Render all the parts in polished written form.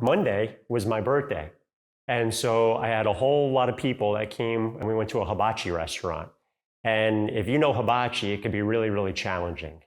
Monday was my birthday. And so I had a whole lot of people that came and we went to a hibachi restaurant. And if you know hibachi, it can be really, really challenging.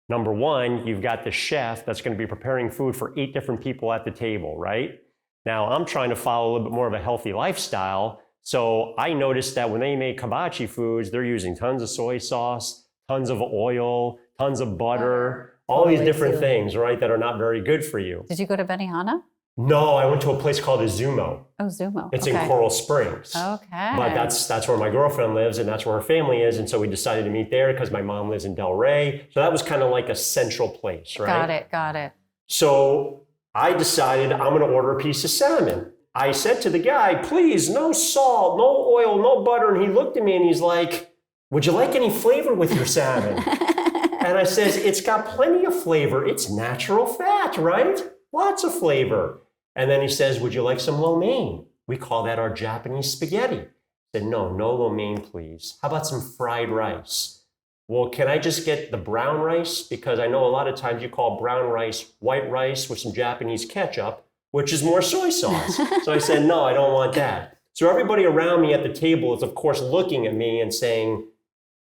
Number one, you've got the chef that's going to be preparing food for 8 different people at the table, right? Now, I'm trying to follow a little bit more of a healthy lifestyle. So I noticed that when they make hibachi foods, they're using tons of soy sauce, tons of oil, tons of butter, all these different things, right, that are not very good for you. Did you go to Benihana? No, I went to a place called Izumo. Oh, Zumo. It's in Coral Springs. Okay. But that's where my girlfriend lives and that's where her family is. And so we decided to meet there because my mom lives in Del Rey. So that was kind of like a central place, right? Got it. So I decided I'm going to order a piece of salmon. I said to the guy, please, no salt, no oil, no butter. And he looked at me and he's like, would you like any flavor with your salmon? And I says, it's got plenty of flavor. It's natural fat, right? Lots of flavor. And then he says, would you like some lo mein? We call that our Japanese spaghetti. I said, no lo mein, please. How about some fried rice? Well, can I just get the brown rice? Because I know a lot of times you call brown rice white rice with some Japanese ketchup, which is more soy sauce. So I said, no, I don't want that. So everybody around me at the table is, of course, looking at me and saying,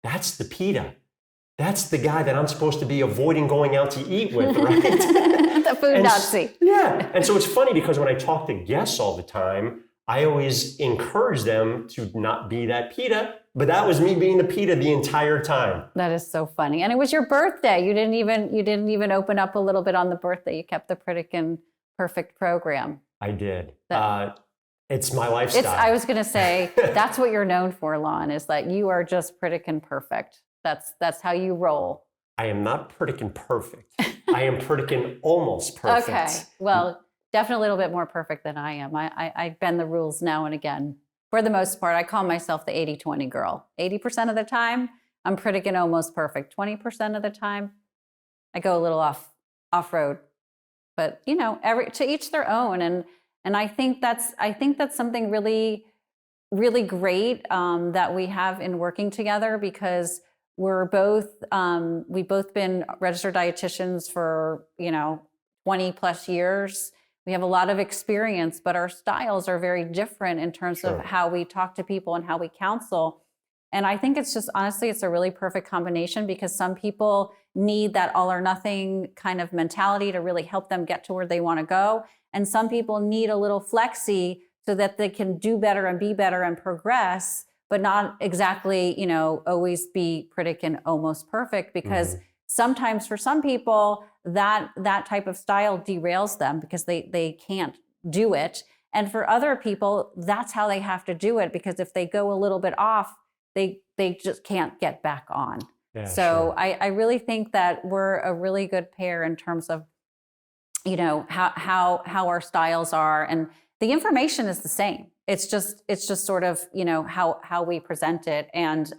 that's the pita. That's the guy that I'm supposed to be avoiding going out to eat with, right? The food Nazi. Yeah. And so it's funny because when I talk to guests all the time, I always encourage them to not be that pita, but that was me being the pita the entire time. That is so funny. And it was your birthday. You didn't even open up a little bit on the birthday. You kept the Pritikin Perfect program. I did. It's my lifestyle. I was going to say, that's what you're known for, Lon, is that you are just Pritikin Perfect. That's how you roll. I am not Pritikin perfect. I am Pritikin almost perfect. Okay. Well, definitely a little bit more perfect than I am. I bend the rules now and again. For the most part, I call myself the 80-20 girl. 80% of the time, I'm Pritikin almost perfect. 20% of the time, I go a little off-road. But, to each their own. And I think that's something really, really great that we have in working together, because we've both been registered dietitians for 20 plus years. We have a lot of experience, but our styles are very different in terms of how we talk to people and how we counsel. And I think it's just, honestly, it's a really perfect combination, because some people need that all or nothing kind of mentality to really help them get to where they want to go. And some people need a little flexi so that they can do better and be better and progress, but not exactly, always be Pritikin almost perfect, because sometimes for some people that type of style derails them because they can't do it. And for other people, that's how they have to do it, because if they go a little bit off, they just can't get back on. Yeah, so I really think that we're a really good pair in terms of, how our styles are, and the information is the same. It's just sort of, how we present it. And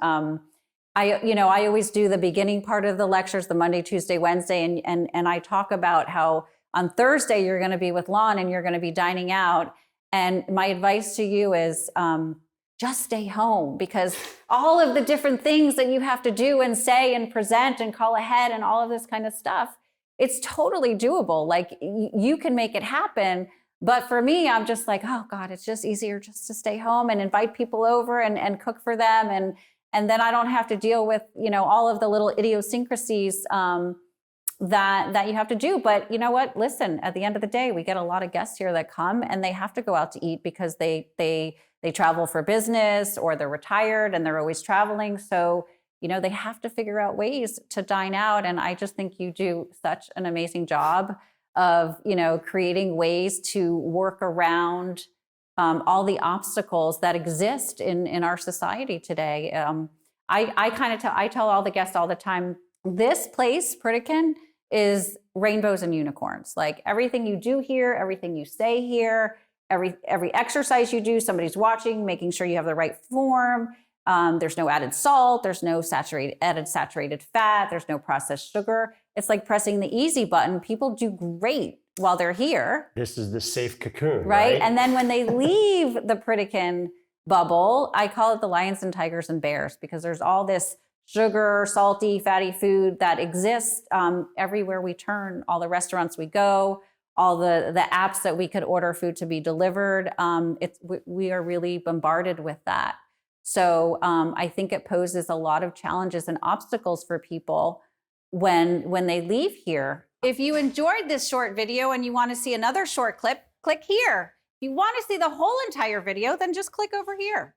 I always do the beginning part of the lectures, the Monday, Tuesday, Wednesday, and I talk about how on Thursday you're going to be with Lon and you're going to be dining out. And my advice to you is just stay home, because all of the different things that you have to do and say and present and call ahead and all of this kind of stuff, it's totally doable. Like you can make it happen. But for me, I'm just like, oh God, it's just easier just to stay home and invite people over and cook for them. And then I don't have to deal with, all of the little idiosyncrasies that you have to do. But you know what? Listen, at the end of the day, we get a lot of guests here that come and they have to go out to eat because they travel for business, or they're retired and they're always traveling. So, they have to figure out ways to dine out. And I just think you do such an amazing job of, creating ways to work around all the obstacles that exist in our society today. I tell all the guests all the time, this place, Pritikin, is rainbows and unicorns. Like everything you do here, everything you say here, every exercise you do, somebody's watching, making sure you have the right form. There's no added salt. There's no added saturated fat. There's no processed sugar. It's like pressing the easy button. People do great while they're here. This is the safe cocoon, right? And then when they leave the Pritikin bubble, I call it the lions and tigers and bears, because there's all this sugar, salty, fatty food that exists everywhere we turn, all the restaurants we go, all the apps that we could order food to be delivered. We are really bombarded with that. So I think it poses a lot of challenges and obstacles for people when they leave here. If you enjoyed this short video and you want to see another short clip, click here. If you want to see the whole entire video, then just click over here.